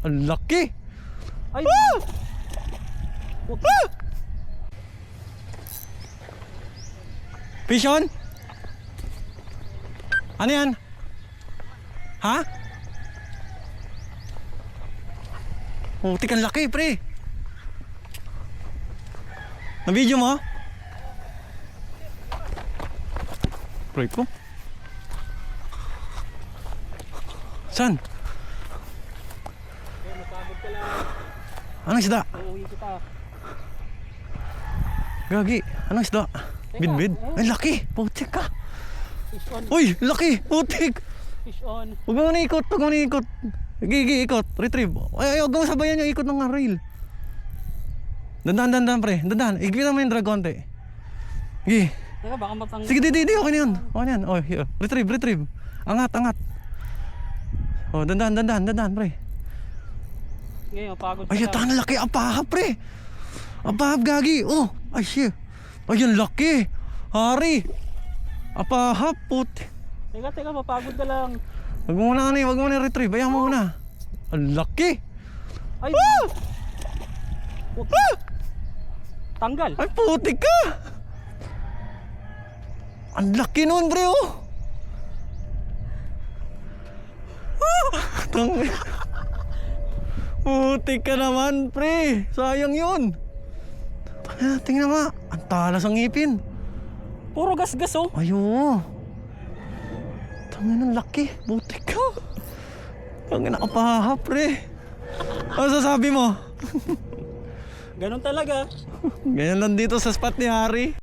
Ang laki. Ay! Ah! Ah! Fish on? Ano yan? Ha? Putik, ang laki, pre. Na-video mo? Pre ko. Saan? Eh, mapagod ka lang. Anong isda? Uuwi kita. Gagi, anong isda? Teka, Bidbid? oh. Ay, laki! Putik ka! Fish on. Uy, laki! Putik! Fish on. Huwag mo na ikot, huwag mo na ikot. Gigi, ikot, retrieve. Ay, huwag mo sabayan yung ikot ng reel. Dandan, pre. Dandan, igpitan mo yung drag konti. Gigi. Teka, baka matanggal. Sige, di, okay na yun. Okay na yan. Oh, here. Retrieve. Angat. Oh, dandan, pre. Ngayon, pagod ka Ay, lang. ang laki. Apahap, pre. Apahap, gagi. Oh, ay, shit. Ay, ang laki. Hari. Apahap, puti. Teka, mapagod ka lang. Wag mo na retrieve. Ayaw mo muna. Ang laki. Ay! Ah! Ah! Tanggal. Ay, putik ka. Ang laki nun, pre, oh. Putik ka naman, pre. Sayang yun. Tingnan mo. Ang talas ang ngipin. Puro gas-gas oh. Ayo. Tangin, ang laki. Putik ka. Tangin, nakapahap, pre. Ano sasabi mo? Ganun talaga. Ganyan lang dito sa spot ni Harry.